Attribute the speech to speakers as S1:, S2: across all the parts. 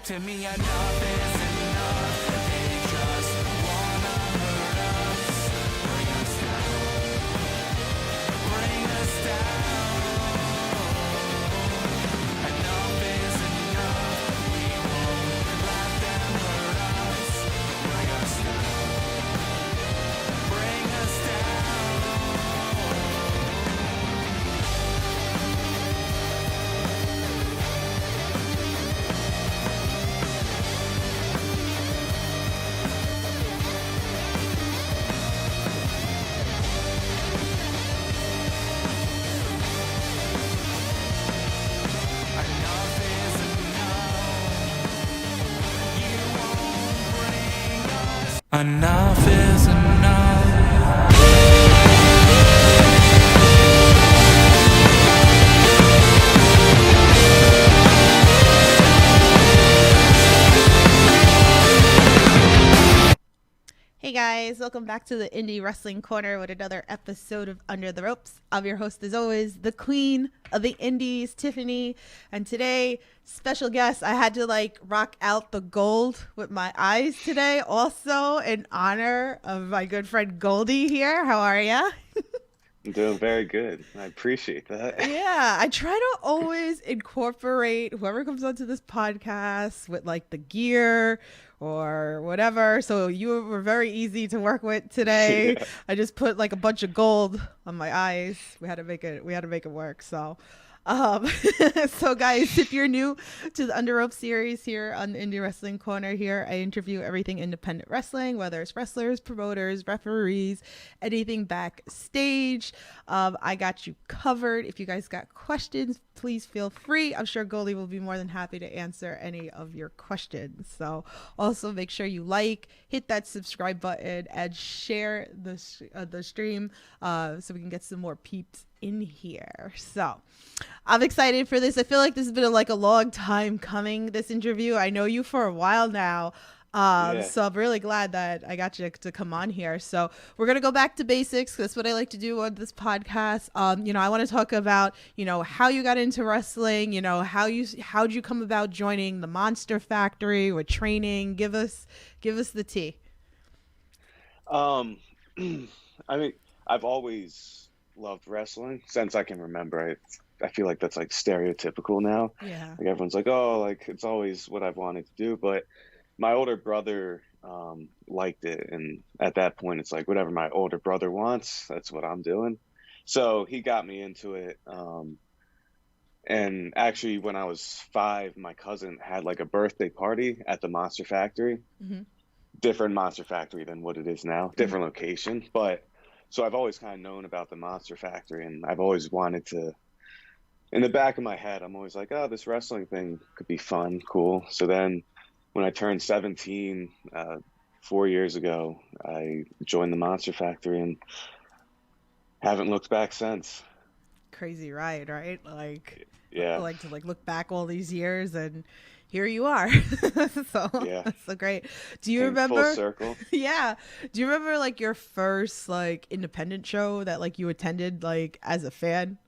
S1: To me, enough is enough. They just wanna hurt us, bring us down, bring us down. Enough is enough. We won't let them hurt us, bring us down, bring us down. Enough is enough. You won't bring us. Enough is enough.
S2: Hey guys, welcome back to the Indie Wrestling Corner with another episode of Under the Ropes. I'm your host as always, the queen of the indies, Tiffany. And today, special guest, I had to rock out the gold with my eyes today, also in honor of my good friend Goldy here. How are ya?
S3: I'm doing very good. I appreciate that.
S2: Yeah, I try to always incorporate whoever comes onto this podcast with the gear or whatever. So you were very easy to work with today.
S3: Yeah.
S2: I just put a bunch of gold on my eyes. We had to make it work. So so guys, if you're new to the Under Rope series here on the Indie Wrestling Corner, here I interview everything independent wrestling, whether it's wrestlers, promoters, referees, anything backstage. I got you covered. If you guys got questions, please feel free. I'm sure Goldy will be more than happy to answer any of your questions. So also make sure you hit that subscribe button, and share the stream so we can get some more peeps in here. So I'm excited for this. I feel like this has been a long time coming, this interview. I know you for a while now. So I'm really glad that I got you to come on here. So we're going to go back to basics. That's what I like to do on this podcast. I want to talk about, how you got into wrestling, how'd you come about joining the Monster Factory with training? Give us the tea.
S3: I mean, I've always loved wrestling since I can remember. I feel like that's stereotypical now.
S2: Yeah.
S3: Everyone's like, oh, it's always what I've wanted to do. But my older brother liked it, and at that point, it's whatever my older brother wants, that's what I'm doing. So he got me into it. And actually, when I was 5, my cousin had a birthday party at the Monster Factory.
S2: Mm-hmm.
S3: Different Monster Factory than what it is now, different location. But so I've always kind of known about the Monster Factory, and I've always wanted to. In the back of my head, I'm always like, oh, this wrestling thing could be fun, cool. So then when I turned 17 4 years ago, I joined the Monster Factory and haven't looked back since.
S2: Crazy ride, right?
S3: Yeah.
S2: To look back all these years, and here you are. So
S3: Yeah.
S2: that's so great. Do you
S3: Came
S2: remember?
S3: full circle.
S2: Yeah. Do you remember your first independent show that you attended as a fan?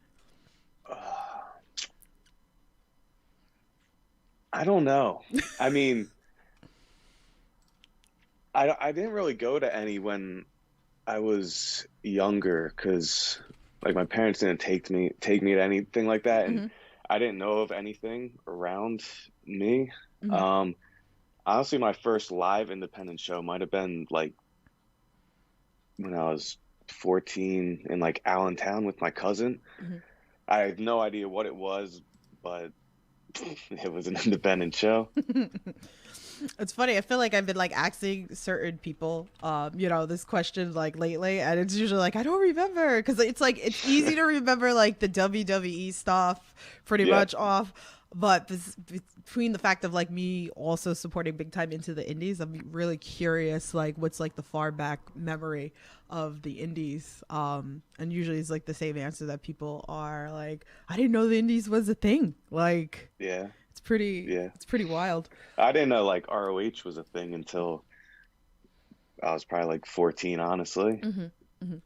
S3: I don't know. I mean, I didn't really go to any when I was younger because my parents didn't take me to anything like that, and I didn't know of anything around me.
S2: Mm-hmm.
S3: Honestly, my first live independent show might have been when I was 14 in Allentown with my cousin.
S2: Mm-hmm.
S3: I have no idea what it was, but it was an independent show.
S2: It's funny. I feel like I've been asking certain people, this question lately, and it's usually I don't remember, because it's easy to remember the WWE stuff pretty much off. But between the fact of me also supporting big time into the indies, I'm really curious what's the far back memory of the indies. And usually it's the same answer that people are I didn't know the indies was a thing.
S3: Yeah.
S2: It's pretty wild.
S3: I didn't know ROH was a thing until I was probably 14, honestly.
S2: Mm-hmm. Mm-hmm.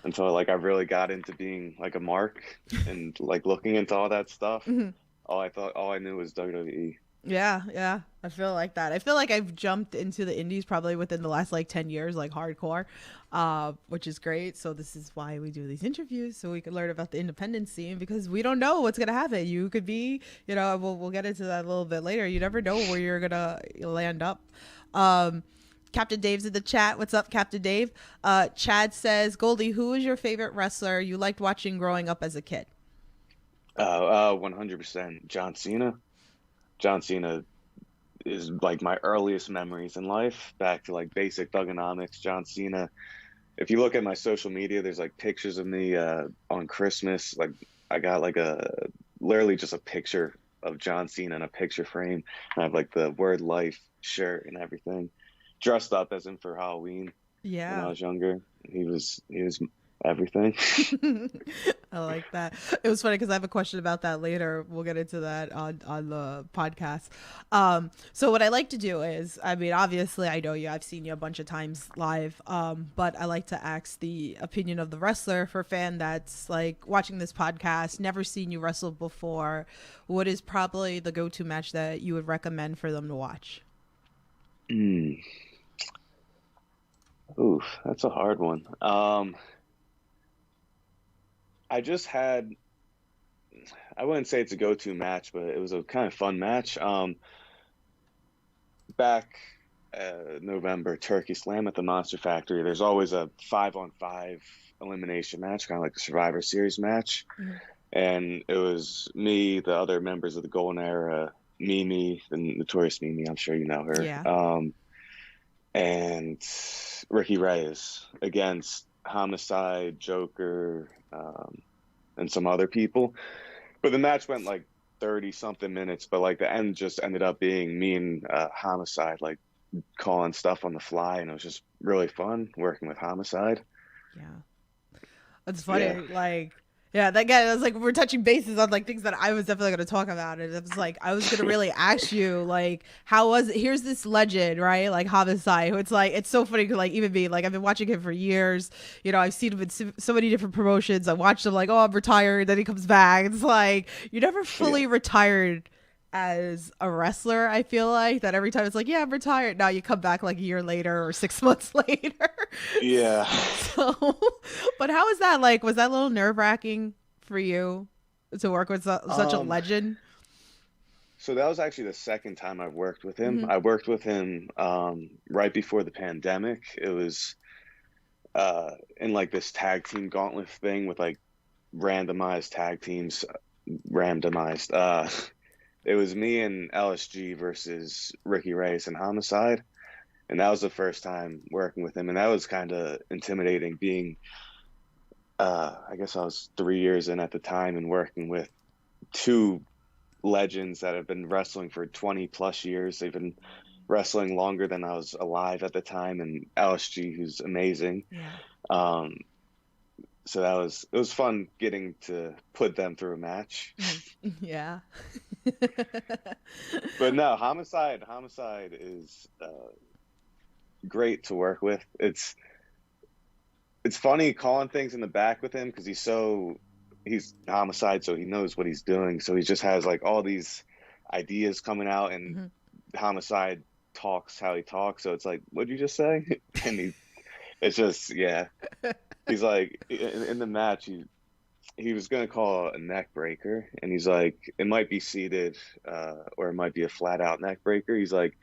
S3: Until I really got into being a mark and looking into all that stuff.
S2: Mm-hmm.
S3: All I knew was WWE.
S2: Yeah. I feel like that. I feel like I've jumped into the indies probably within the last like 10 years, like hardcore, which is great. So this is why we do these interviews, so we can learn about the independent scene, because we don't know what's gonna happen. You could be, we'll get into that a little bit later. You never know where you're gonna land up. Um, Captain Dave's in the chat. What's up, Captain Dave? Chad says, Goldie, who is your favorite wrestler you liked watching growing up as a kid?
S3: 100% John Cena. John Cena is like my earliest memories in life, back to like basic thugonomics. John Cena. If you look at my social media, there's like pictures of me on Christmas. Like I got like literally just a picture of John Cena in a picture frame. I have like the word life shirt and everything, dressed up as him for Halloween when I
S2: Yeah.
S3: was younger. He was everything.
S2: I like that. It was funny because I have a question about that later. We'll get into that on the podcast. So what I like to do is, I mean, obviously I know you, I've seen you a bunch of times live, but I like to ask the opinion of the wrestler for a fan that's like watching this podcast, never seen you wrestle before. What is probably the go-to match that you would recommend for them to watch?
S3: Mm. Oof, that's a hard one. I just had, I wouldn't say it's a go-to match, but it was a kind of fun match. Back November Turkey Slam at the Monster Factory, there's always a 5-on-5 elimination match, kind of like a Survivor Series match.
S2: Mhm.
S3: And it was me, the other members of the Golden Era, Mimi, the notorious Mimi, I'm sure you know her,
S2: Yeah.
S3: and Ricky Reyes against Homicide, Joker, and some other people. But the match went like 30 something minutes, but like the end just ended up being me and Homicide like calling stuff on the fly, and it was just really fun working with Homicide.
S2: Yeah. It's
S3: Yeah.
S2: funny, like, yeah, that guy, it was like we're touching bases on like things that I was definitely going to talk about. And it was like I was going to really ask you, like, how was it? Here's this legend, right? Like Homicide, who it's like, it's so funny, 'cause, like, even me, like, I've been watching him for years. I've seen him in so many different promotions. I watched him, like, oh, I'm retired. Then he comes back. It's like, you never
S3: Yeah.
S2: fully retired as a wrestler. I feel like that every time it's like, yeah, I'm retired. Now you come back like a year later or 6 months later.
S3: Yeah.
S2: So, but how was that? Like, was that a little nerve wracking for you to work with such a
S3: Um,
S2: legend?
S3: so that was actually the second time I've worked with him.
S2: Hmm.
S3: I worked with him right before the pandemic. It was in like this tag team gauntlet thing with like randomized tag teams, randomized. It was me and LSG versus Ricky Reyes and Homicide, and that was the first time working with him, and that was kind of intimidating. Being, I guess I was 3 years in at the time, and working with two legends that have been wrestling for 20 plus years. They've been wrestling longer than I was alive at the time, and LSG, who's amazing.
S2: Yeah.
S3: Um, so it was fun getting to put them through a match.
S2: Yeah.
S3: But no, Homicide is great to work with. It's funny calling things in the back with him because he's Homicide, so he knows what he's doing. So he just has like all these ideas coming out, and
S2: Mhm.
S3: Homicide talks how he talks. So it's like, what'd you just say? And it's just, yeah. He's like, in the match, he was gonna call a neck breaker, and he's like, it might be seated, or it might be a flat out neck breaker. He's like,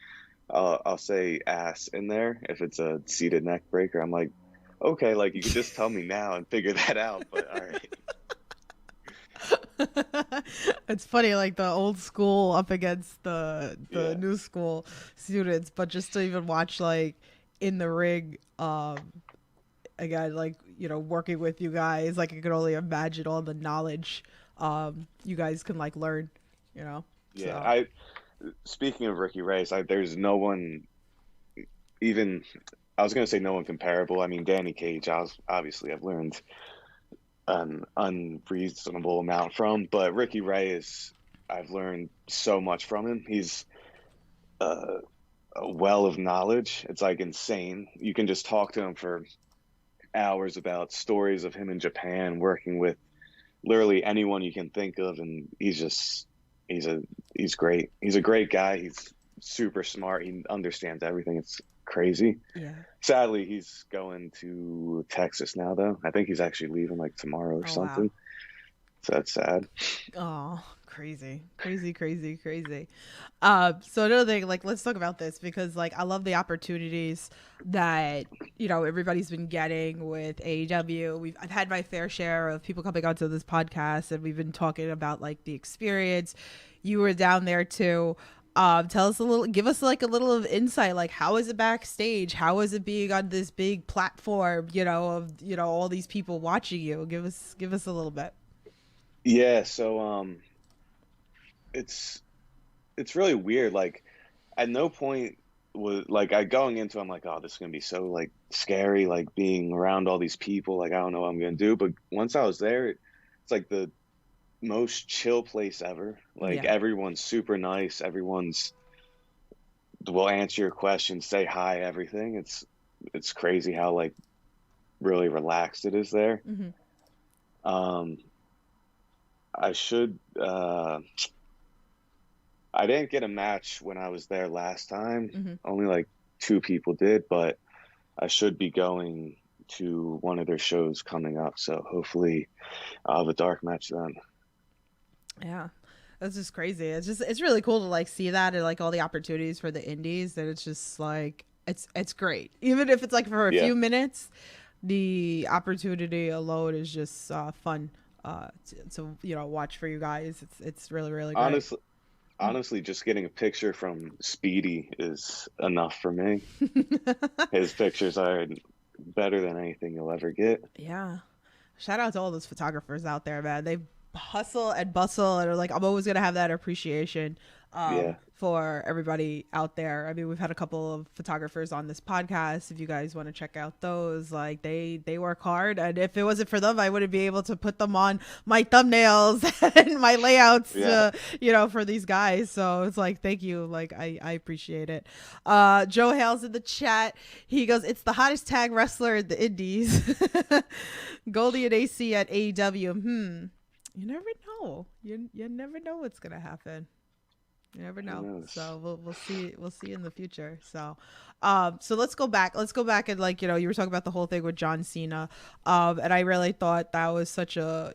S3: I'll say ass in there if it's a seated neck breaker. I'm like, okay, like you could just tell me now and figure that out. But all right.
S2: It's funny, like the old school up against the
S3: Yeah.
S2: new school students, but just to even watch like in the ring, again, like, working with you guys, like I could only imagine all the knowledge you guys can like learn, you know.
S3: Yeah.
S2: So
S3: Speaking of Ricky Reyes, there's no one even. I was gonna say no one comparable. I mean, Danny Cage. Obviously I've learned an unreasonable amount from, but Ricky Reyes, I've learned so much from him. He's a well of knowledge. It's like insane. You can just talk to him for hours about stories of him in Japan working with literally anyone you can think of, and he's just he's a he's great. He's a great guy. He's super smart. He understands everything. It's crazy.
S2: Yeah.
S3: Sadly, he's going to Texas now, though. I think he's actually leaving like tomorrow or
S2: Oh, wow.
S3: something. So that's sad.
S2: Oh, crazy, crazy, crazy, crazy. So another thing, like, let's talk about this because, like, I love the opportunities that everybody's been getting with AEW. I've had my fair share of people coming onto this podcast, and we've been talking about like the experience. You were down there too. Tell us a little, give us like a little of insight. Like, how is it backstage? How is it being on this big platform? Of all these people watching you. Give us a little bit.
S3: Yeah, so it's really weird. Like, at no point was like I going into, I'm like, oh, this is gonna be so like scary, like being around all these people. Like, I don't know what I'm gonna do. But once I was there, it's like the most chill place ever. Like,
S2: Yeah.
S3: everyone's super nice. Everyone's will answer your questions, say hi, everything. It's crazy how like really relaxed it is there.
S2: Mm-hmm.
S3: I should I didn't get a match when I was there last time.
S2: Mm-hmm.
S3: Only like 2 people did, but I should be going to one of their shows coming up. So hopefully I'll have a dark match then.
S2: Yeah. That's just crazy. It's really cool to like see that and like all the opportunities for the indies, and it's just like it's great. Even if it's like for a
S3: Yeah.
S2: few minutes, the opportunity alone is just fun to watch for you guys. It's really, really great.
S3: Honestly, just getting a picture from Speedy is enough for me. His pictures are better than anything you'll ever get.
S2: Yeah. Shout out to all those photographers out there, man. They hustle and bustle and are like, I'm always gonna have that appreciation
S3: Yeah.
S2: for everybody out there. I mean, we've had a couple of photographers on this podcast. If you guys want to check out those, like they work hard, and if it wasn't for them, I wouldn't be able to put them on my thumbnails and my layouts for these guys. So it's like, thank you. Like, I appreciate it. Joe Hale's in the chat. He goes, it's the hottest tag wrestler in the indies. Goldy and AC at AEW. You never know. You never know what's gonna happen. You never know.
S3: knows?
S2: So we'll see. We'll see in the future. So, so let's go back. Let's go back and like, you were talking about the whole thing with John Cena. And I really thought that was such a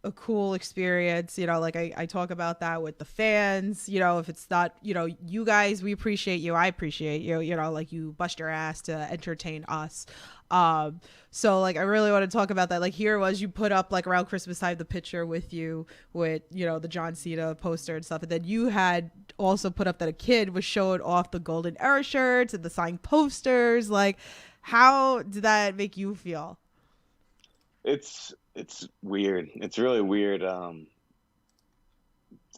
S2: a cool experience. Like I talk about that with the fans. If it's not, you guys, we appreciate you. I appreciate you. Like you bust your ass to entertain us. So like I really want to talk about that. Like, here was, you put up like around Christmas time the picture with you with the John Cena poster and stuff, and then you had also put up that a kid was showing off the Golden Era shirts and the signed posters. Like, how did that make you feel?
S3: It's weird. It's really weird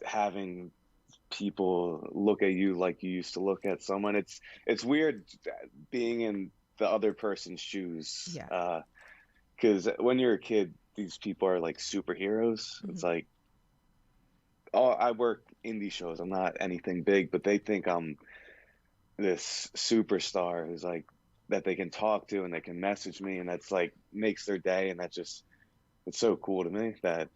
S3: having people look at you like you used to look at someone. It's weird being in the other person's shoes.
S2: Yeah.
S3: Because when you're a kid, these people are like superheroes.
S2: Mm-hmm.
S3: It's like, oh, I work indie shows. I'm not anything big, but they think I'm this superstar who's like that they can talk to and they can message me, and that's like makes their day. And that just, it's so cool to me that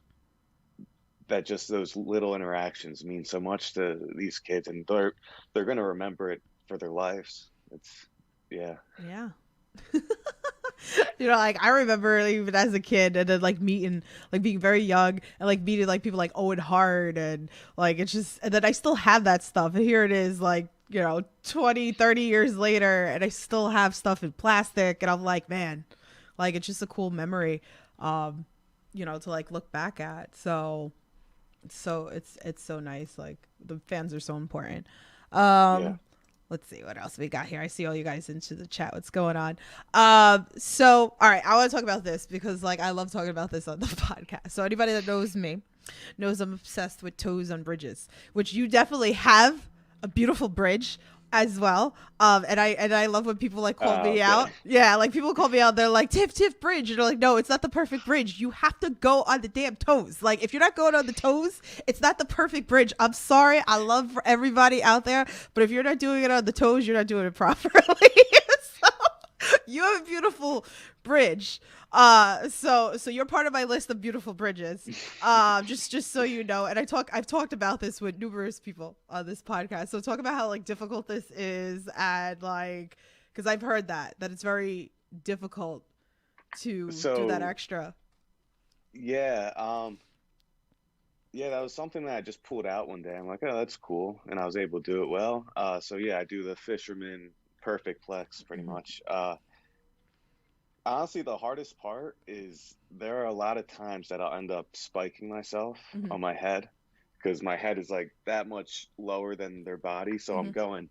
S3: just those little interactions mean so much to these kids, and they're gonna remember it for their lives. It's yeah.
S2: Like I remember even as a kid, and then like meeting, like being very young and like meeting like people like Owen Hart, and like it's just, and then I still have that stuff, and here it is like 20, 30 years later, and I still have stuff in plastic, and I'm like, man, like it's just a cool memory to like look back at. So it's so nice. Like, the fans are so important.
S3: Yeah.
S2: Let's see what else we got here. I see all you guys into the chat. What's going on? So all right, I want to talk about this because like I love talking about this on the podcast. So anybody that knows me knows I'm obsessed with toes on bridges, which you definitely have a beautiful bridge as well. And I love when people like call me out. Yeah, like people call me out. They're like, Tiff bridge. And they're like, no, it's not the perfect bridge. You have to go on the damn toes. Like, if you're not going on the toes, it's not the perfect bridge. I'm sorry. I love everybody out there, but if you're not doing it on the toes, you're not doing it properly. So You have a beautiful bridge. So you're part of my list of beautiful bridges. Just so you know. And I've talked about this with numerous people on this podcast. So talk about how like difficult this is, and like, because I've heard that it's very difficult to do that
S3: So
S2: extra.
S3: yeah, yeah, that was something that I just pulled out one day. I'm like, oh, that's cool, and I was able to do it well. So yeah, I do the fisherman perfect flex pretty
S2: Hmm.
S3: much. Honestly, the hardest part is there are a lot of times that I'll end up spiking myself
S2: Hmm.
S3: on my head because my head is like that much lower than their body. So I'm
S2: Hmm.
S3: going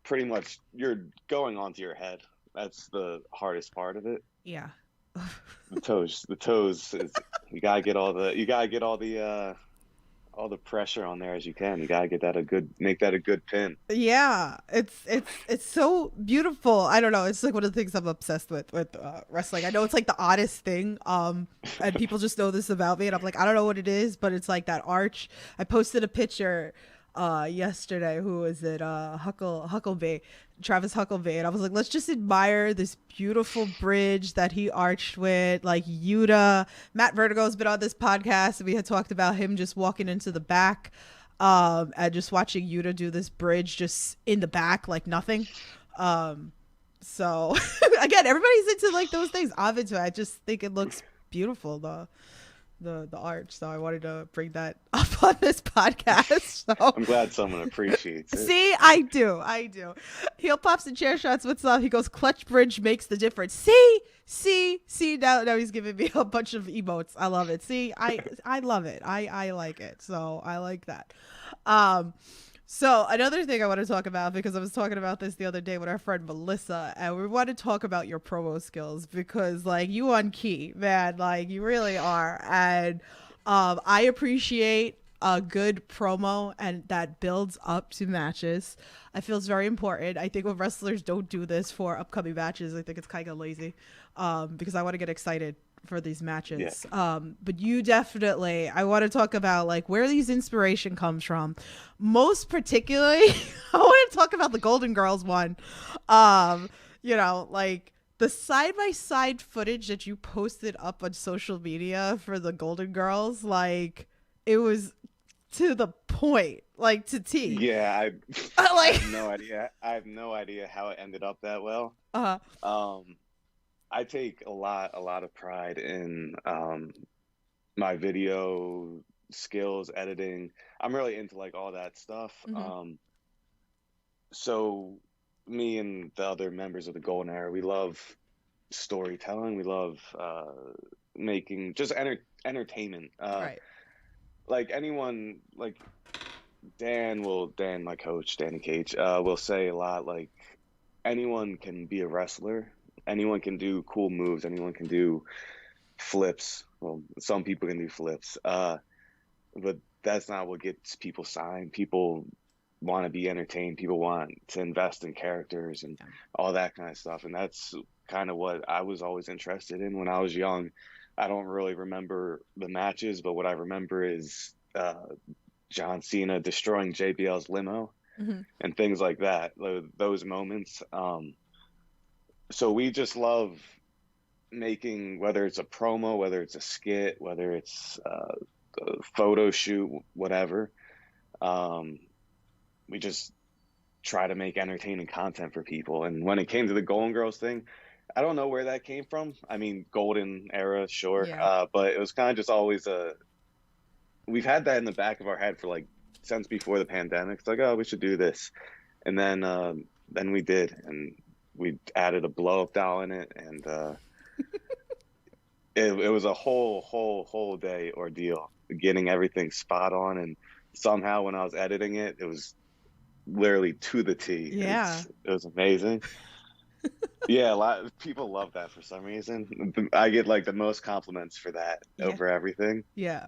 S3: pretty much, you're going onto your head. That's the hardest part of it.
S2: Yeah.
S3: The toes is you gotta get all the pressure on there as you can. You gotta get that a good, make that a good pin.
S2: Yeah, it's so beautiful. I don't know. It's like one of the things I'm obsessed with wrestling. I know it's like the oddest thing, and people just know this about me, and I'm like, I don't know what it is, but it's like that arch. I posted a picture, yesterday. Who was it? Huckleby, Travis Huckleby, and I was like, let's just admire this beautiful bridge that he arched with. Like Yuta, Matt Vertigo's been on this podcast, and we had talked about him just walking into the back, and just watching Yuta do this bridge just in the back like nothing. So again, everybody's into like those things. I'm into it. I just think it looks beautiful, the arch. So I wanted to bring that up on this podcast. So
S3: I'm glad someone appreciates it.
S2: see, I do. Heel pops and chair shots. What's up? He goes, clutch bridge makes the difference. See. Now he's giving me a bunch of emotes. I love it. See, I love it. I like it. So I like that. So another thing I want to talk about, because I was talking about this the other day with our friend Melissa, and we want to talk about your promo skills, because like you on key, man, like you really are. And I appreciate a good promo and that builds up to matches. I feel it's very important. I think when wrestlers don't do this for upcoming matches, I think it's kind of lazy, because I want to get excited for these
S3: Yeah.
S2: matches. But you definitely, I want to talk about like where these inspiration comes from. Most particularly, I want to talk about the Golden Girls one. Like the side by side footage that you posted up on social media for the Golden Girls, like it was to the point, like to T.
S3: Yeah, I
S2: Like,
S3: have no idea. I have no idea how it ended up that well.
S2: uh,
S3: Um, I take a lot of pride in my video skills, editing. I'm really into like all that stuff.
S2: mhm,
S3: So me and the other members of the Golden Era, we love storytelling. We love making just entertainment.
S2: right.
S3: Like anyone, like Dan, my coach, Danny Cage, will say a lot like anyone can be a wrestler. Anyone can do cool moves. Anyone can do flips. Well, some people can do flips. But that's not what gets people signed. People want to be entertained. People want to invest in characters and
S2: Yeah.
S3: all that kind of stuff. And that's kind of what I was always interested in when I was young. I don't really remember the matches, but what I remember is John Cena destroying JBL's limo
S2: Mhm.
S3: and things like that. Those moments. So we just love making, whether it's a promo, whether it's a skit, whether it's a photo shoot, whatever. Um, we just try to make entertaining content for people. And when it came to the Golden Girls thing, I don't know where that came from. I mean, golden era, sure,
S2: Yeah.
S3: but it was kind of just always we've had that in the back of our head for like since before the pandemic. It's like, oh, we should do this, and then we did, and we added a blow up doll in it, and it was a whole day ordeal getting everything spot on, and somehow when I was editing it, it was literally to the T.
S2: Yeah.
S3: It was amazing. Yeah, a lot of people love that for some reason. I get like the most compliments for that
S2: Yeah.
S3: over everything.
S2: Yeah.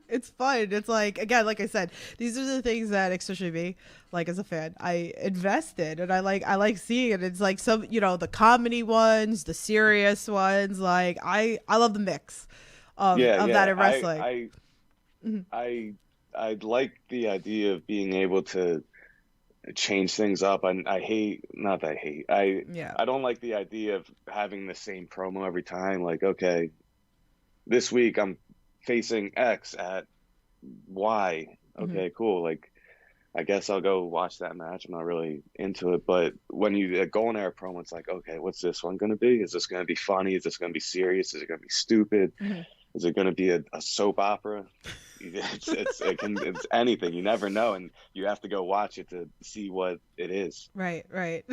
S2: It's fun. It's like, again, like I said, these are the things that, especially me, like as a fan, I invested, and I like seeing it. It's like some, the comedy ones, the serious ones. Like I love the mix of
S3: Yeah,
S2: that
S3: yeah.
S2: in wrestling.
S3: I
S2: Mhm.
S3: I I like the idea of being able to change things up. I hate, not that I hate,
S2: Yeah.
S3: I don't like the idea of having the same promo every time. Like, okay, this week I'm facing X at Y.
S2: Hmm.
S3: Okay, cool. Like, I guess I'll go watch that match. I'm not really into it, but when you go in there promo, it's like, okay, what's this one going to be? Is this going to be funny? Is this going to be serious? Is it going to be stupid?
S2: Hmm.
S3: Is it going to be a soap opera? It's anything. You never know, and you have to go watch it to see what it is.
S2: Right, right.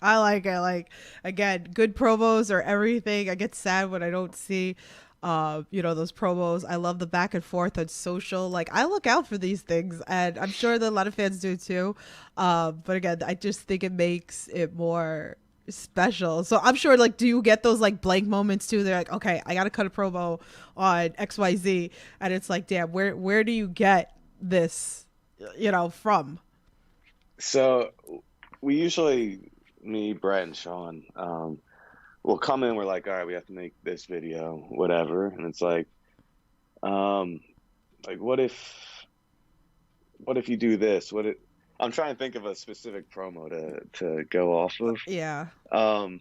S2: I like it. Like, again, good promos are everything. I get sad when I don't see those promos. I love the back and forth on social. Like, I look out for these things, and I'm sure that a lot of fans do too. But again, I just think it makes it more special. So I'm sure, like, do you get those like blank moments too? They're like, okay, I gotta cut a promo on XYZ, and it's like, damn, where do you get this, from?
S3: So we usually, me, Brett, and Sean, we'll come in. We're like, all right, we have to make this video, whatever, and it's um, like what if you do this? I'm trying to think of a specific promo to go off of.
S2: Yeah.
S3: Um,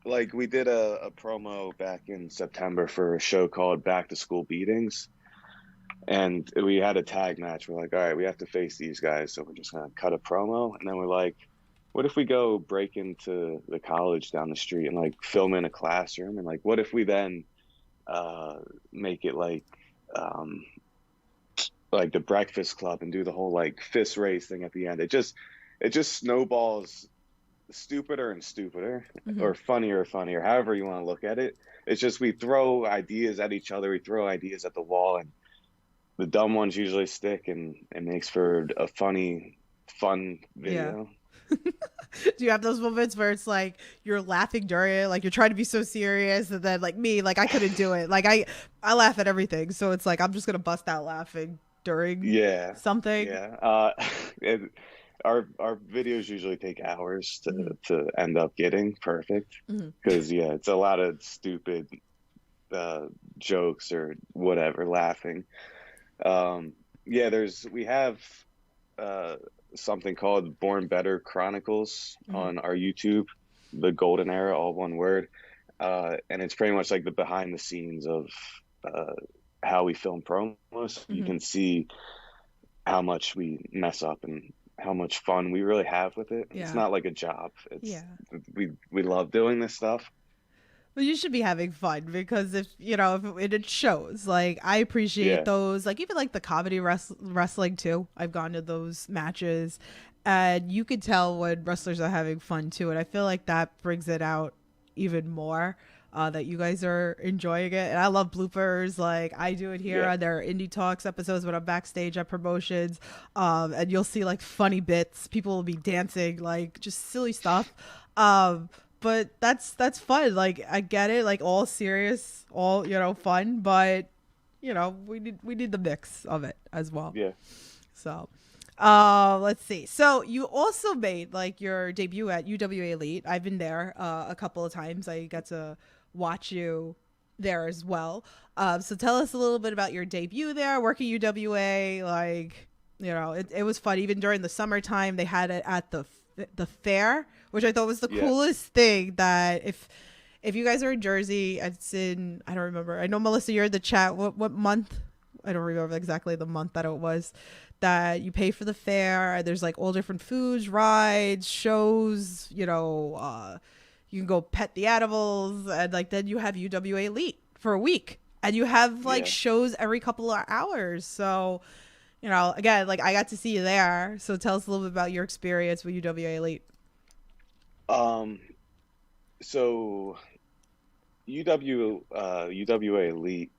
S3: like we did a promo back in September for a show called Back to School Beatings, and we had a tag match. We're like, all right, we have to face these guys, so we're just gonna cut a promo, and then we're like, what if we go break into the college down the street and like film in a classroom, and like, what if we then make it like the Breakfast Club and do the whole like fist raise thing at the end? It just snowballs stupider and stupider,
S2: Hmm.
S3: or funnier, however you want to look at it. It's just we throw ideas at each other, we throw ideas at the wall, and the dumb ones usually stick, and it makes for a fun
S2: Yeah.
S3: video.
S2: Do you have those moments where it's like you're laughing during it, like you're trying to be so serious, and then like me, like I couldn't do it. Like I laugh at everything, so it's like I'm just gonna bust out laughing during
S3: Yeah,
S2: something.
S3: yeah. It, our videos usually take hours
S2: Hmm.
S3: to end up getting perfect,
S2: Hmm.
S3: because yeah, it's a lot of stupid uh, jokes or whatever, laughing. Um, yeah, we have uh, something called Born Better Chronicles
S2: Hmm.
S3: on our YouTube, the Golden Era, all one word, and it's pretty much like the behind the scenes of uh, how we film promos. You
S2: Hmm.
S3: can see how much we mess up and how much fun we really have with it. It's
S2: Yeah.
S3: not like a job. It's
S2: Yeah.
S3: we love doing this stuff.
S2: Well, you should be having fun because if it shows. Like I appreciate
S3: Yeah.
S2: those, like even like the comedy wrestling too. I've gone to those matches, and you could tell when wrestlers are having fun too. And I feel like that brings it out even more. That you guys are enjoying it, and I love bloopers. Like I do it here
S3: Yeah.
S2: on their Indie Talks episodes when I'm backstage at promotions, and you'll see like funny bits. People will be dancing, like just silly stuff. But that's fun. Like I get it, like all serious, all fun, but we need the mix of it as well.
S3: Yeah.
S2: So let's see. So you also made like your debut at UWA Elite. I've been there a couple of times. I got to watch you there as well. So tell us a little bit about your debut there, working UWA. Like it was fun. Even during the summertime, they had it at the fair, which I thought was the
S3: Yeah.
S2: coolest thing. That if you guys are in Jersey, it's in, I don't remember. I know Melissa, you're in the chat. What month? I don't remember exactly the month that it was. That you pay for the fair. There's like all different foods, rides, shows. You can go pet the animals, and like then you have UWA Elite for a week, and you have like
S3: Yeah.
S2: shows every couple of hours. So again, like I got to see you there. So tell us a little bit about your experience with UWA Elite.
S3: Um, so UWA Elite,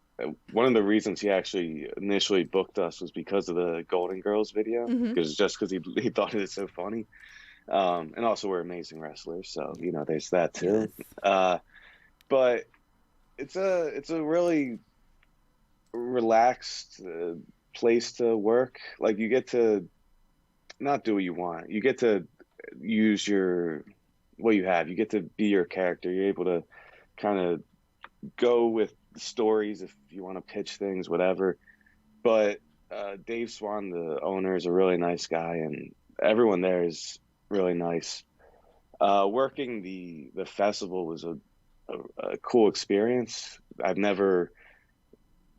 S3: one of the reasons he actually initially booked us was because of the Golden Girls video,
S2: Mm-hmm.
S3: because he thought it was so funny. And also we're amazing wrestlers, so there's that
S2: Yes.
S3: too. Uh, but it's a really relaxed place to work. Like you get to not do what you want. You get to use what you have. You get to be your character. You're able to kind of go with the stories if you want to pitch things, whatever. But Dave Swan, the owner, is a really nice guy, and everyone there is really nice. Working the festival was a cool experience. I've never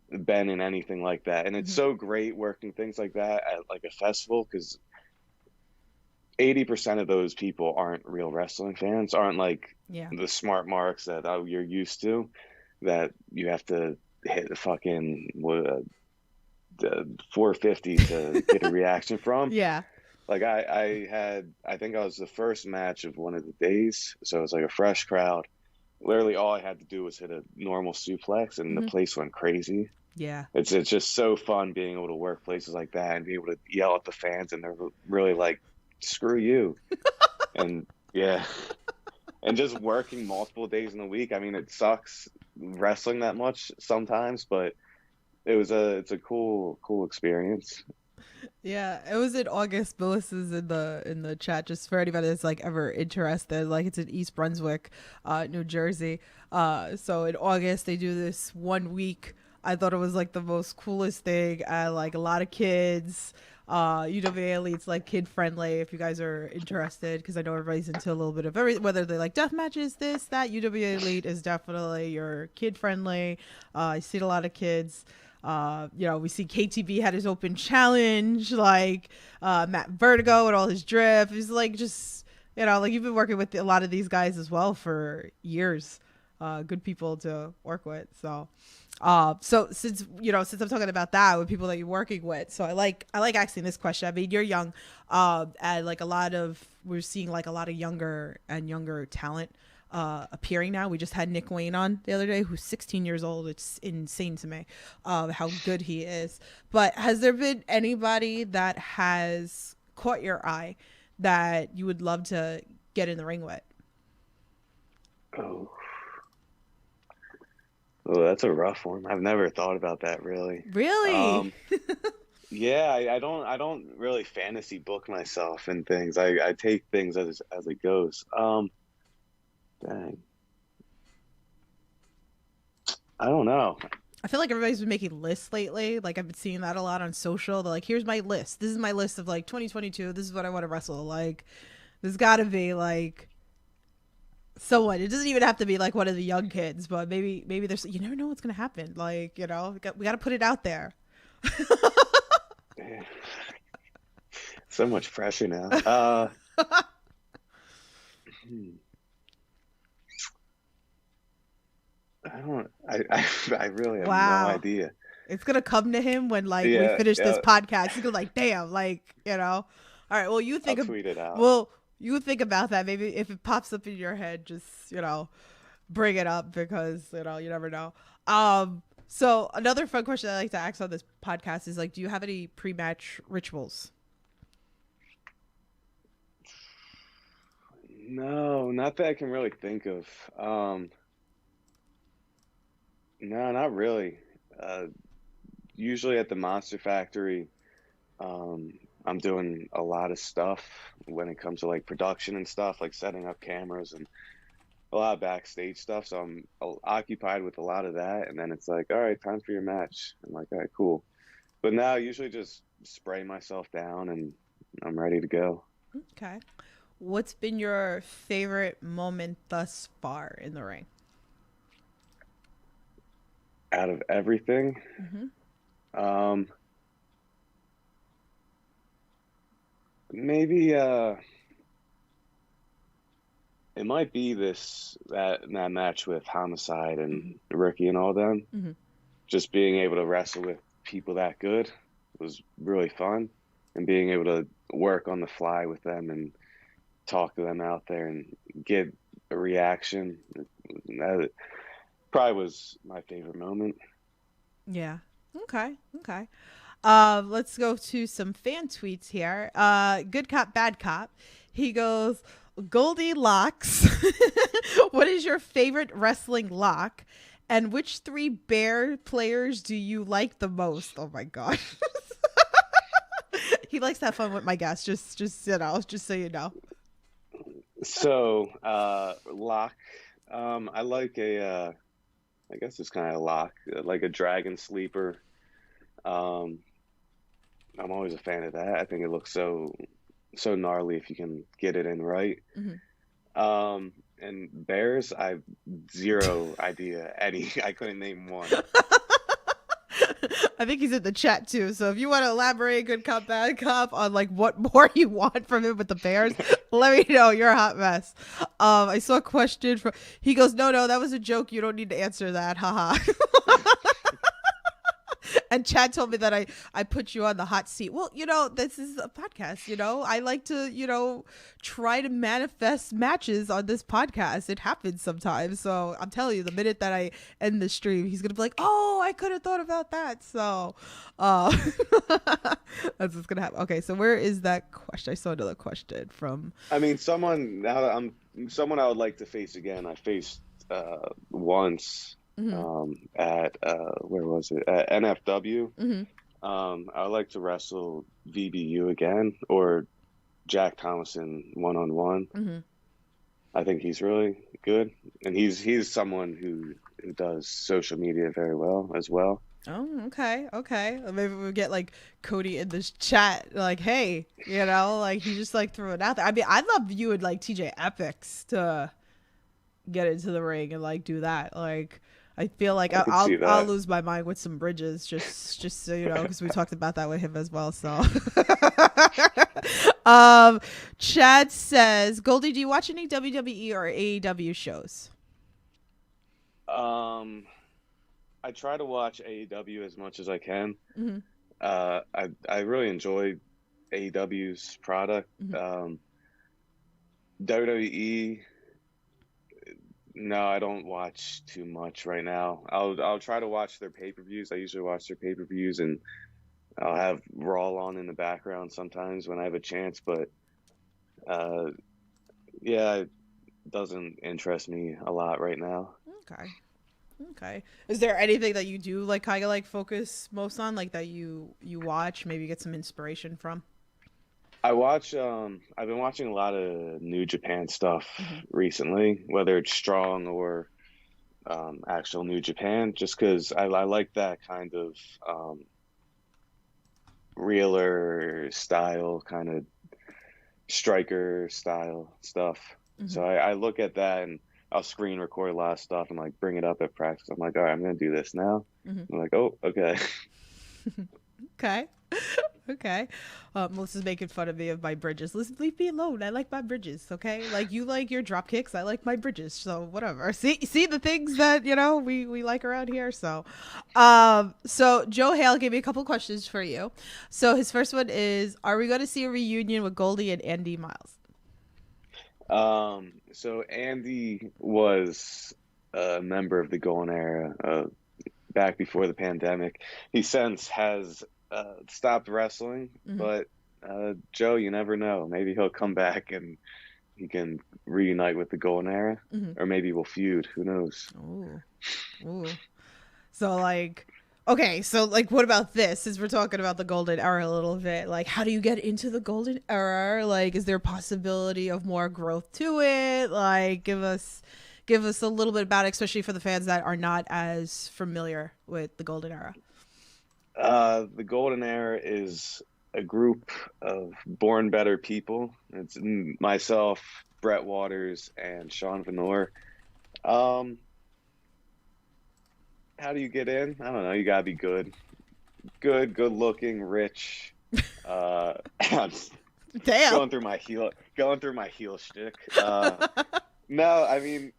S3: been in anything like that, and it's
S2: Hmm.
S3: so great working things like that at like a festival because 80% of those people aren't real wrestling fans, aren't like
S2: Yeah.
S3: the smart marks that you're used to, that you have to hit the fucking the 450 to get a reaction from.
S2: Yeah.
S3: Like I think I was the first match of one of the days, so it was like a fresh crowd. Literally all I had to do was hit a normal suplex and the
S2: Hmm.
S3: place went crazy.
S2: Yeah.
S3: It's just so fun being able to work places like that and be able to yell at the fans and they're really like, screw you. And yeah, and just working multiple days in the week. I mean, it sucks wrestling that much sometimes, but it's a cool experience.
S2: Yeah, it was in August. Willis is in the chat. Just for anybody that's like ever interested, like it's in East Brunswick, New Jersey. So in August they do this 1 week. I thought it was like the most coolest thing. Like a lot of kids. UWA Elite's like kid friendly. If you guys are interested, because I know everybody's into a little bit of every, whether they like death matches, this, that. UWA Elite is definitely your kid friendly. I see a lot of kids. We see KTB had his open challenge, like Matt Vertigo and all his drift. He's like just like you've been working with a lot of these guys as well for years. Good people to work with. So since I'm talking about that with people that you're working with, so I like asking this question. I mean, you're young, and like we're seeing like a lot of younger and younger talent appearing now. We just had Nick Wayne on the other day, who's 16 years old. It's insane to me how good he is. But has there been anybody that has caught your eye that you would love to get in the ring with?
S3: Oh, oh, that's a rough one. I've never thought about that really.
S2: Really?
S3: Um, yeah, I don't really fantasy book myself and things. I take things as it goes. Dang, I don't know.
S2: I feel like everybody's been making lists lately. Like I've been seeing that a lot on social. They're like, "Here's my list. This is my list of like 2022. This is what I want to wrestle." Like, there's got to be like someone. It doesn't even have to be like one of the young kids, but maybe there's. You never know what's gonna happen. Like we got to put it out there.
S3: Eh, so much pressure now. Hmm, I don't. I really have no
S2: Wow.
S3: idea.
S2: It's gonna come to him when like we
S3: Yeah,
S2: finish this
S3: yeah.
S2: podcast. He's gonna like, damn, All right. Well,
S3: I'll tweet it out.
S2: you think about that. Maybe if it pops up in your head, just bring it up because you never know. So another fun question I like to ask on this podcast is like, do you have any pre-match rituals?
S3: No, not that I can really think of. No, not really. Uh, Usually at the Monster Factory, um, I'm doing a lot of stuff when it comes to like production and stuff, like setting up cameras and a lot of backstage stuff. So I'm occupied with a lot of that, and then it's like, all right, time for your match. I'm like, all right, cool. But now I usually just spray myself down and I'm ready to go.
S2: Okay. What's been your favorite moment thus far in the ring?
S3: Out of everything,
S2: Mm-hmm.
S3: um, maybe it might be that match with Homicide
S2: Mm-hmm.
S3: and Ricky and all them.
S2: Mm-hmm.
S3: Just being able to wrestle with people that good was really fun, and being able to work on the fly with them and talk to them out there and get a reaction. That probably was my favorite moment.
S2: Yeah. Okay. Okay. Let's go to some fan tweets here. Good cop, bad cop. He goes, Goldy locks. What is your favorite wrestling lock? And which three bear players do you like the most? Oh my god. He likes to have fun with my guests. Just so you know.
S3: So, lock. I like I guess it's kind of a lock, like a dragon sleeper. Um, I'm always a fan of that. I think it looks so so gnarly if you can get it in right. And bears, I have zero idea. Any, I couldn't name one.
S2: I think he's in the chat too. So if you want to elaborate, good cop, bad cop, on like what more you want from him with the Bears, let me know. You're a hot mess. I saw a question from. He goes, no, that was a joke. You don't need to answer that. Haha. And Chad told me that I put you on the hot seat. Well, this is a podcast, I like to, try to manifest matches on this podcast. It happens sometimes. So I'm telling you, the minute that I end the stream, he's going to be like, oh, I could have thought about that. So that's what's going to happen. Okay, so where is that question? I saw another question from.
S3: I mean, someone I would like to face again. I faced once. At where was it? At NFW. I would like to wrestle VBU again, or Jack Thomason 1-on-1. I think he's really good, and he's someone who does social media very well as well.
S2: Oh, okay. Maybe we'll get like Cody in this chat, like, hey, like he just like threw it out there. I mean, I'd love you and like TJ Epics to get into the ring and like do that, like. I feel like I'll lose my mind with some bridges, just so you know, because we talked about that with him as well. So, Chad says, Goldy, do you watch any WWE or AEW shows?
S3: I try to watch AEW as much as I can. I really enjoy AEW's product. WWE. No, I don't watch too much right now. I'll try to watch their pay-per-views. I usually watch their pay-per-views, and I'll have Raw on in the background sometimes when I have a chance. But yeah, it doesn't interest me a lot right now.
S2: Okay. Is there anything that you do like kind of like focus most on, like that you watch, maybe get some inspiration from?
S3: I watch. I've been watching a lot of New Japan stuff recently, whether it's Strong or actual New Japan, just because I like that kind of realer style, kind of striker style stuff. So I look at that, and I'll screen record a lot of stuff and like bring it up at practice. I'm like, all right, I'm gonna do this now. I'm like, oh, okay.
S2: Okay. Melissa's making fun of me of my bridges. Listen, leave me alone. I like my bridges, okay? Like, you like your drop kicks. I like my bridges. So, whatever. See the things that, we like around here. So, Joe Hale gave me a couple questions for you. So, his first one is, are we going to see a reunion with Goldy and Andy Miles?
S3: So, Andy was a member of the Golden Era back before the pandemic. He since has stopped wrestling, but Joe, you never know. Maybe he'll come back and he can reunite with the Golden Era, or maybe we'll feud. Who knows?
S2: Ooh. So like, okay, so like, what about this? Since we're talking about the Golden Era a little bit, like, how do you get into the Golden Era? Like, is there a possibility of more growth to it? Like, give us a little bit about it, especially for the fans that are not as familiar with the Golden Era.
S3: The Golden Era is a group of born better people. It's myself, Brett Waters, and Sean Venor. How do you get in? I don't know. You gotta be good looking, rich. I'm
S2: Damn.
S3: going through my heel shtick. No, I mean,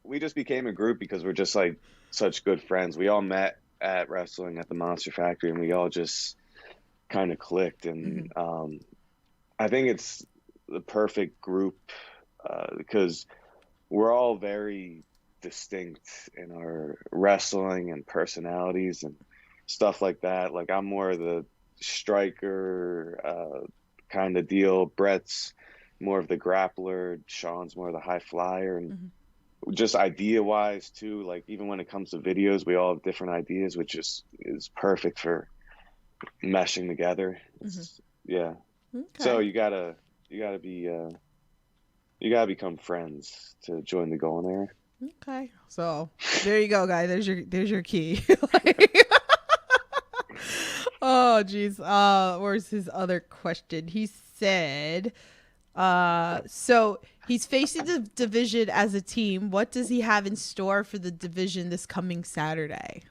S3: we just became a group because we're just like such good friends. We all met at wrestling at the Monster Factory, and we all just kind of clicked. And I think it's the perfect group because we're all very distinct in our wrestling and personalities and stuff like that. Like, I'm more of the striker kind of deal. Brett's more of the grappler. Sean's more of the high flyer. And just idea wise too, like even when it comes to videos, we all have different ideas, which is perfect for meshing together. Yeah. Okay. So you gotta become friends to join the Golden Era.
S2: Okay, so there you go, guys. There's your key. Oh, geez. Where's his other question? He said, so he's facing the division as a team. What does he have in store for the division this coming Saturday?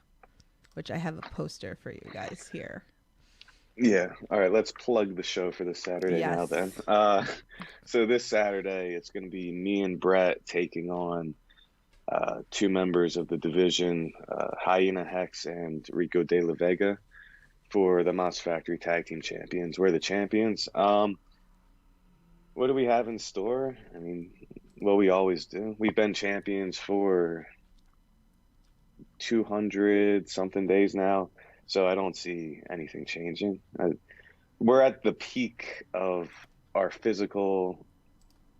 S2: Which I have a poster for you guys here.
S3: Yeah. All right. Let's plug the show for this Saturday now
S2: Yes.
S3: then. So this Saturday, it's going to be me and Brett taking on two members of the division, Hyena Hex and Rico De La Vega, for the Monster Factory Tag Team Champions. We're the champions. What do we have in store? I mean, what we always do. We've been champions for 200 something days now, so I don't see anything changing. We're at the peak of our physical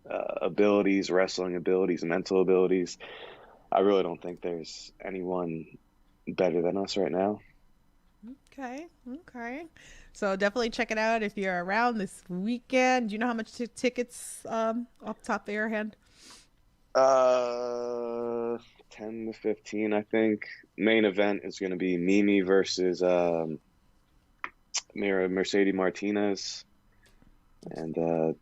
S3: abilities, wrestling abilities, mental abilities. I really don't think there's anyone better than us right now.
S2: Okay. So definitely check it out if you're around this weekend. Do you know how much tickets off the top of your head?
S3: 10 to 15, I think. Main event is going to be Mimi versus Mercedes Martinez, and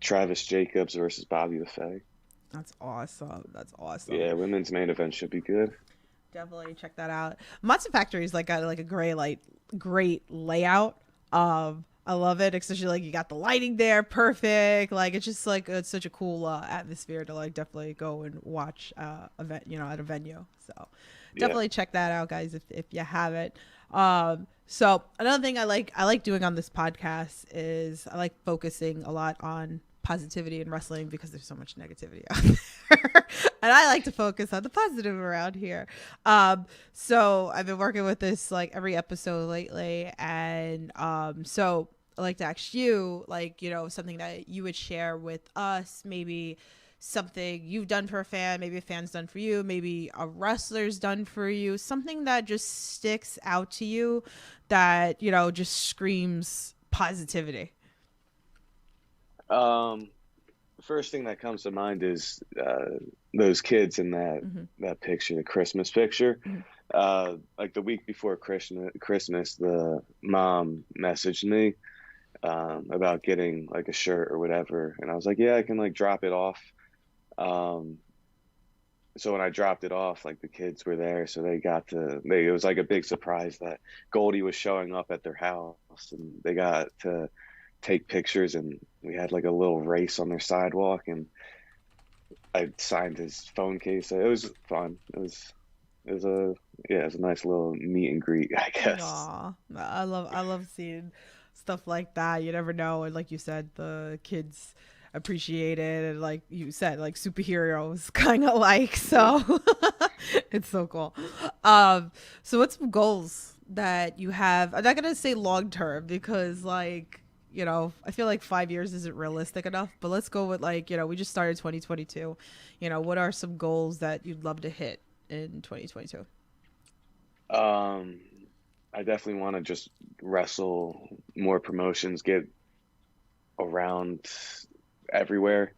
S3: Travis Jacobs versus Bobby LaFay.
S2: That's awesome.
S3: Yeah, women's main event should be good.
S2: Definitely check that out. Monster Factory is like a great layout. I love it, especially like you got the lighting there, perfect. Like it's just like it's such a cool atmosphere to like definitely go and watch event, at a venue. So definitely check that out, guys, if you haven't. So another thing I like doing on this podcast is I like focusing a lot on positivity in wrestling because there's so much negativity out there. And I like to focus on the positive around here. So I've been working with this like every episode lately, and so I like to ask you, like, something that you would share with us, maybe something you've done for a fan, maybe a fan's done for you, maybe a wrestler's done for you, something that just sticks out to you that, just screams positivity.
S3: First thing that comes to mind is those kids in that picture, the Christmas picture. Like the week before Christmas, the mom messaged me about getting like a shirt or whatever, and I was like, yeah, I can like drop it off. So when I dropped it off, like the kids were there, so it was like a big surprise that Goldy was showing up at their house, and they got to take pictures, and we had like a little race on their sidewalk, and I signed his phone case. It was fun. It was a nice little meet and greet, I guess.
S2: Aw, I love seeing stuff like that. You never know, and like you said, the kids appreciate it, and like you said, like superheroes kind of like, so it's so cool. So what's some goals that you have? I'm not gonna say long term because like, I feel like 5 years isn't realistic enough, but let's go with like, we just started 2022. What are some goals that you'd love to hit in 2022?
S3: I definitely want to just wrestle more promotions, get around everywhere.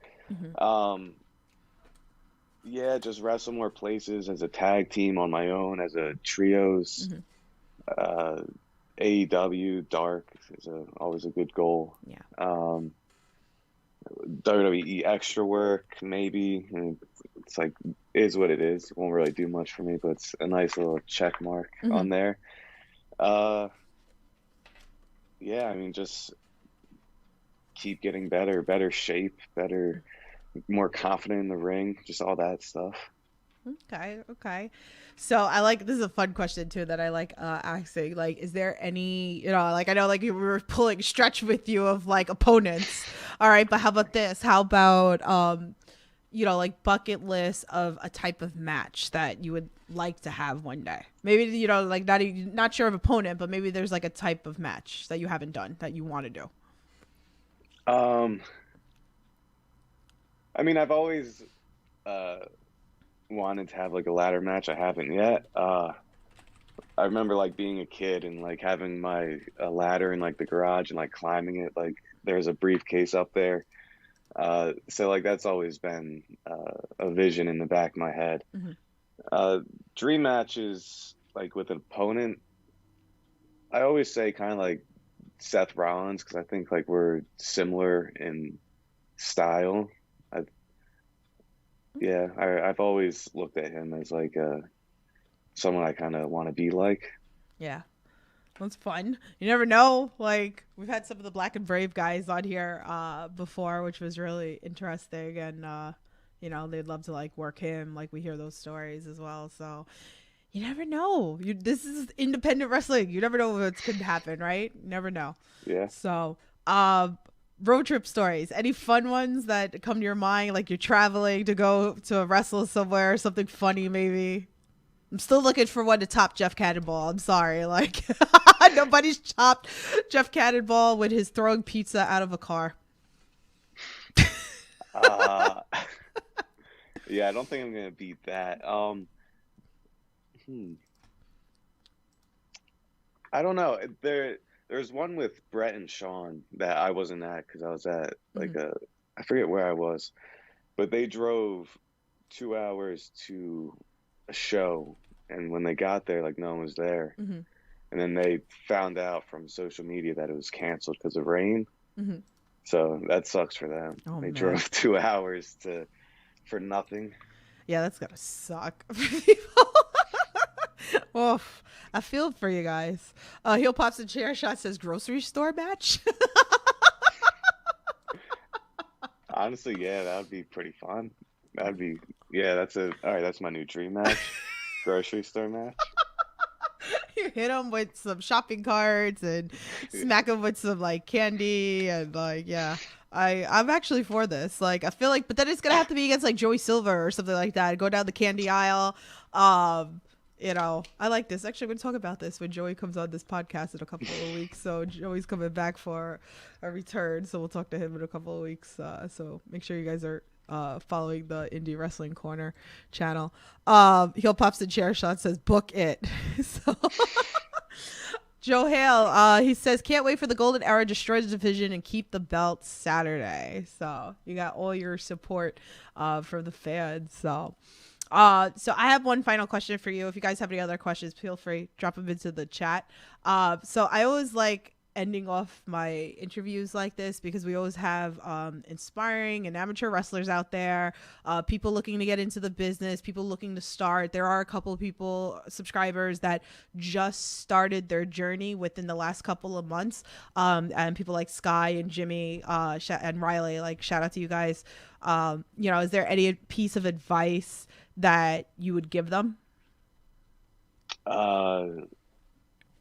S3: Just wrestle more places as a tag team, on my own, as a trios. AEW Dark is always a good goal. WWE extra work, maybe. I mean, it's like, is what it is. It won't really do much for me, but it's a nice little check mark on there. I mean, just keep getting better shape, more confident in the ring, just all that stuff.
S2: Okay. So this is a fun question too that I like asking. Like, is there any, like I know like we were pulling stretch with you of like opponents. All right, but how about this? How about like bucket list of a type of match that you would like to have one day? Maybe like not sure of opponent, but maybe there's like a type of match that you haven't done that you want to do.
S3: I mean, I've always wanted to have like a ladder match. I haven't yet. I remember like being a kid and like having a ladder in like the garage and like climbing it. Like there's a briefcase up there. So like that's always been a vision in the back of my head. Dream matches like with an opponent, I always say kind of like Seth Rollins because I think like we're similar in style. I, yeah, I've always looked at him as like someone I kind of want to be like.
S2: Yeah. That's fun. You never know. Like we've had some of the Black and Brave guys on here before, which was really interesting, and you know they'd love to like work him. Like we hear those stories as well. So you never know. This is independent wrestling. You never know what's going to happen, right? You never know.
S3: Yeah.
S2: So road trip stories. Any fun ones that come to your mind? Like you're traveling to go to wrestle somewhere, something funny maybe. I'm still looking for one to top Jeff Cannonball. I'm sorry. Like, nobody's topped Jeff Cannonball with his throwing pizza out of a car.
S3: Uh, yeah, I don't think I'm gonna beat that. I don't know. There's one with Brett and Sean that I wasn't at because I was at like I forget where I was, but they drove 2 hours to a show, and when they got there, like no one was there,
S2: Mm-hmm.
S3: and then they found out from social media that it was canceled because of rain.
S2: Mm-hmm.
S3: So that sucks for them.
S2: Oh,
S3: They
S2: man.
S3: drove 2 hours for nothing.
S2: Yeah, that's gotta suck for people. Oof. I feel for you guys. Heel Pops and Chair Shot says grocery store match.
S3: Honestly, yeah, that would be pretty fun. That'd be That's all right. That's my new dream match, grocery store match.
S2: You hit them with some shopping carts and smack them with some like candy and like I'm actually for this. Like I feel like, but then it's gonna have to be against like Joey Silver or something like that. Go down the candy aisle. You know, I like this. Actually, I'm gonna talk about this when Joey comes on this podcast in a couple of weeks. So Joey's coming back for a return, so we'll talk to him in a couple of weeks. So make sure you guys are following the Indie Wrestling Corner channel. Heel Pops and Chair Shot says book it. So Joe Hale, he says can't wait for the Golden Era, destroy the division, and keep the belt Saturday. So you got all your support from the fans. So I have one final question for you. If you guys have any other questions, feel free drop them into the chat. So I always like ending off my interviews like this because we always have inspiring and amateur wrestlers out there, people looking to get into the business, people looking to start. There are a couple of people, subscribers that just started their journey within the last couple of months, and people like Sky and Jimmy and Riley, like shout out to you guys. You know, is there any piece of advice that you would give them?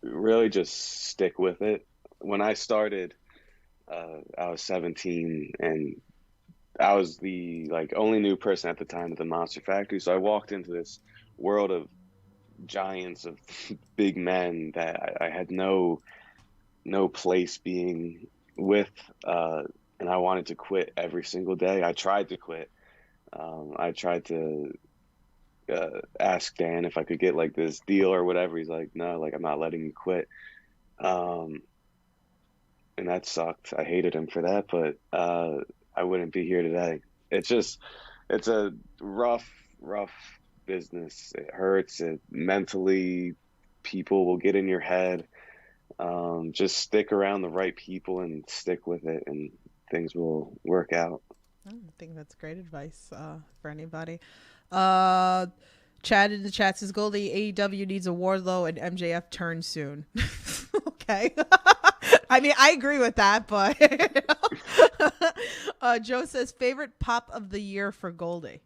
S3: Really just stick with it. When I started, I was 17 and I was the like only new person at the time at the Monster Factory. So I walked into this world of giants, of big men that I had no place being with, and I wanted to quit every single day. I tried to quit. I tried to ask Dan if I could get like this deal or whatever. He's like, no, like I'm not letting you quit. And that sucked. I hated him for that, but I wouldn't be here today. It's a rough business. It hurts. It mentally, people will get in your head. Just stick around the right people and stick with it, and things will work out.
S2: I think that's great advice for anybody. Chad in the chat says Goldy, AEW needs a Wardlow and MJF turn soon. Okay. I mean, I agree with that, but Joe says favorite pop of the year for Goldy.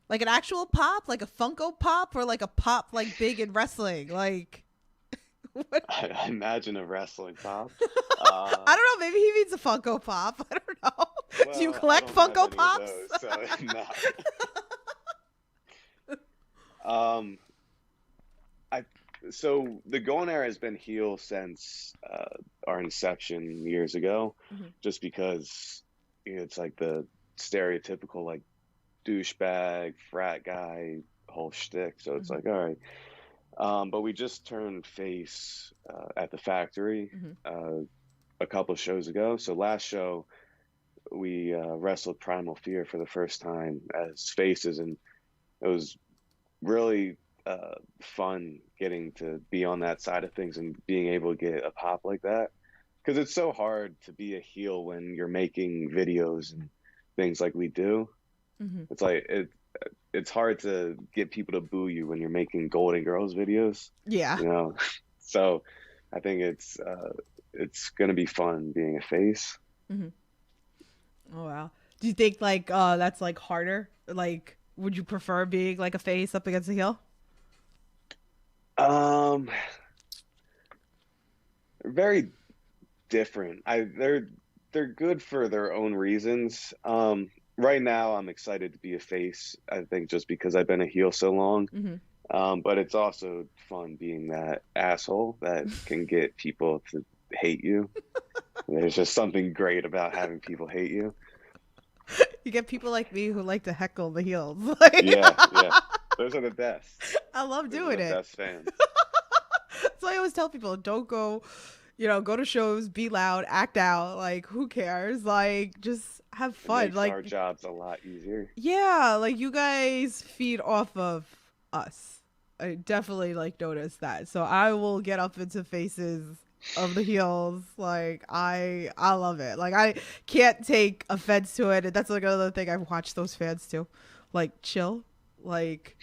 S2: Like an actual pop, like a Funko Pop, or like a pop like big in wrestling? Like what?
S3: I imagine a wrestling pop.
S2: I don't know. Maybe he means a Funko Pop. I don't know.
S3: Well,
S2: Do you collect
S3: I don't have
S2: Funko
S3: any of
S2: Pops?
S3: those, so no. So the Golden Era has been heel since our inception years ago, just because it's like the stereotypical like douchebag frat guy whole shtick. So it's like, all right. But we just turned face at the factory a couple of shows ago. So last show we wrestled Primal Fear for the first time as faces, and it was really fun getting to be on that side of things and being able to get a pop like that. because it's so hard to be a heel when you're making videos and things like we do.
S2: Hmm.
S3: It's like it's hard to get people to boo you when you're making Golden Girls videos,
S2: Yeah.
S3: you know. So I think it's gonna be fun being a face.
S2: Hmm. Oh wow. Do you think like that's like harder? Like, would you prefer being like a face up against a heel?
S3: Um, very different. They're good for their own reasons. Right now I'm excited to be a face, I think just because I've been a heel so long.
S2: Hmm.
S3: But it's also fun being that asshole that can get people to hate you. There's just something great about having people hate you.
S2: You get people like me who like to heckle the heels. Like,
S3: Yeah, yeah. Those are the best.
S2: I love
S3: Those are
S2: doing
S3: the
S2: it.
S3: best fans.
S2: So I always tell people, don't go, go to shows, be loud, act out. Like, who cares? Like, just have
S3: It
S2: fun.
S3: makes
S2: Like,
S3: our jobs a lot easier.
S2: yeah, like you guys feed off of us. I definitely like noticed that. So I will get up into faces of the heels. Like I love it. Like I can't take offense to it. And that's like another thing I've watched those fans too. Like chill. Like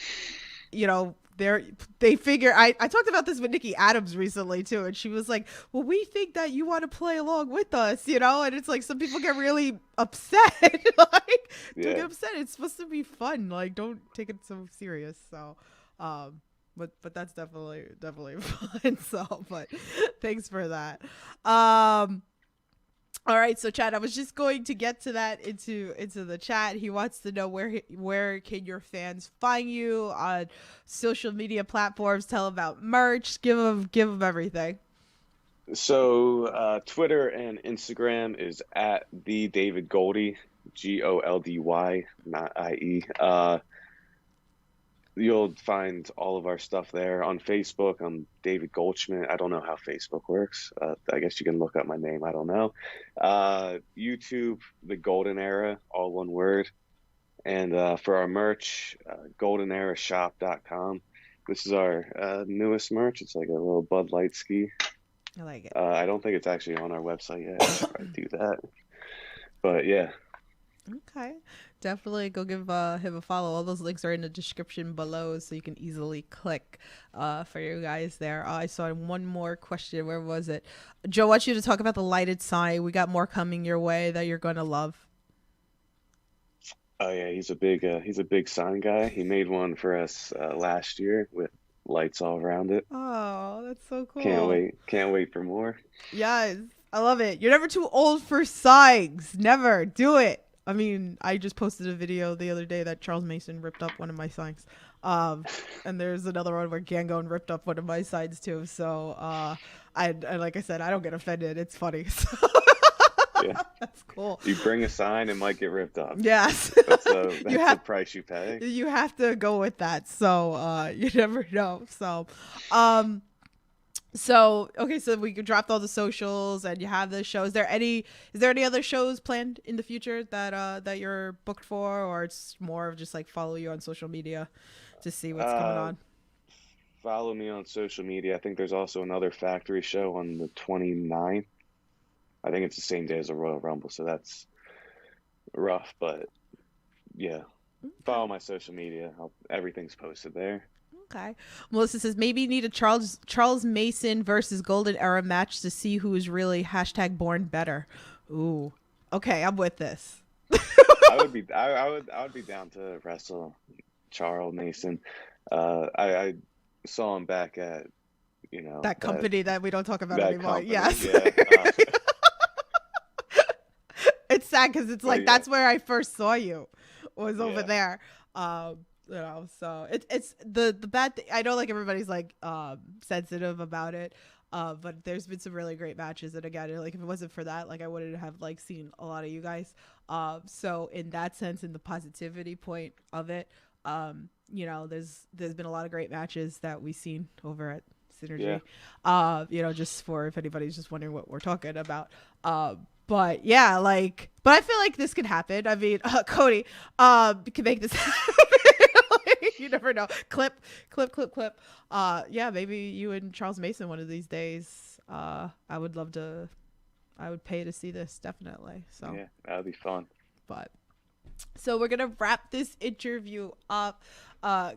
S2: they figure I talked about this with Nikki Adams recently too, and she was like, well, we think that you want to play along with us, and it's like some people get really upset. Like, don't
S3: Yeah.
S2: get upset, it's supposed to be fun, like don't take it so serious. So but that's definitely fun. So but thanks for that. All right, so Chad, I was just going to get to that into the chat. He wants to know where can your fans find you on social media platforms. Tell them about merch. Give them everything.
S3: So Twitter and Instagram is at the David Goldy, Goldy, not IE. You'll find all of our stuff there. On Facebook, I'm David Goldschmidt. I don't know how Facebook works. I guess you can look up my name. I don't know. YouTube, The Golden Era, all one word. And for our merch, goldenerashop.com. This is our newest merch. It's like a little Bud Light ski.
S2: I like it.
S3: I don't think it's actually on our website yet. I should probably do that. But yeah.
S2: Okay. Definitely go give him a follow. All those links are in the description below, so you can easily click for you guys there. I saw one more question. Where was it? Joe, I want you to talk about the lighted sign. We got more coming your way that you're going to love.
S3: Oh yeah, he's a big sign guy. He made one for us last year with lights all around it.
S2: Oh, that's so cool.
S3: Can't wait for more.
S2: Yes, I love it. You're never too old for signs. Never do it. I mean, I just posted a video the other day that Charles Mason ripped up one of my signs. And there's another one where Gangone ripped up one of my signs too. So, I like I said, I don't get offended. It's funny. So
S3: Yeah.
S2: that's cool.
S3: You bring a sign, it might get ripped up.
S2: Yes.
S3: That's the price you pay.
S2: You have to go with that. So, you never know. So, okay, so we dropped all the socials and you have the show. Is there any other shows planned in the future that you're booked for, or it's more of just like follow you on social media to see what's coming on?
S3: Follow me on social media. I think there's also another factory show on the 29th. I think it's the same day as the Royal Rumble, so that's rough, but yeah. Follow my social media. Everything's posted there.
S2: Okay. Melissa says maybe you need a Charles Mason versus Golden Era match to see who is really #born better. Ooh. Okay, I'm with this.
S3: I would be down to wrestle Charles Mason. I saw him back at
S2: that company that we don't talk about
S3: that
S2: anymore.
S3: company,
S2: Yes.
S3: yeah.
S2: It's sad because it's like
S3: yeah.
S2: that's where I first saw you was over
S3: Yeah.
S2: there. So it's the bad thing. I know like everybody's like sensitive about it, but there's been some really great matches, and again, like if it wasn't for that, like I wouldn't have like seen a lot of you guys. So in that sense, in the positivity point of it, there's been a lot of great matches that we've seen over at Synergy.
S3: Yeah.
S2: Just for if anybody's just wondering what we're talking about. But yeah, but I feel like this could happen. I mean, Cody, can make this happen. You never know. Clip. Yeah, maybe you and Charles Mason one of these days. I would love to I would pay to see this, definitely. So
S3: Yeah, that would be fun.
S2: but so we're gonna wrap this interview up.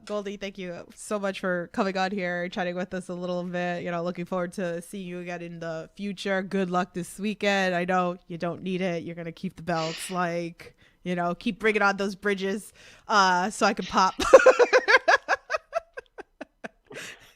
S2: Goldy, thank you so much for coming on here, chatting with us a little bit. Looking forward to seeing you again in the future. Good luck this weekend. I know you don't need it. You're gonna keep the belts, keep bringing on those bridges, so I can pop.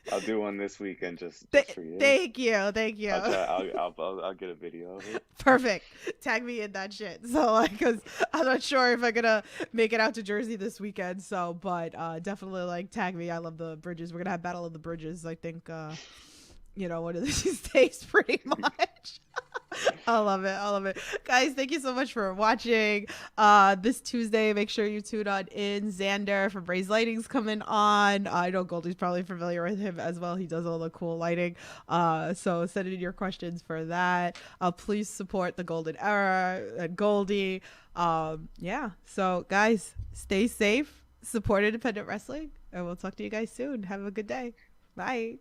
S3: I'll do one this weekend just for you.
S2: Thank you.
S3: I'll get a video of it.
S2: Perfect. Tag me in that shit. So because I'm not sure if I'm gonna make it out to Jersey this weekend. So, but definitely tag me. I love the bridges. We're gonna have Battle of the Bridges. I think one of these days, pretty much. I love it. Guys, thank you so much for watching. This Tuesday, make sure you tune on in. Xander from Braze Lighting's coming on. I know Goldie's probably familiar with him as well. He does all the cool lighting. So send in your questions for that. Please support the Golden Era and Goldie. So guys, stay safe, support independent wrestling, and we'll talk to you guys soon. Have a good day. Bye.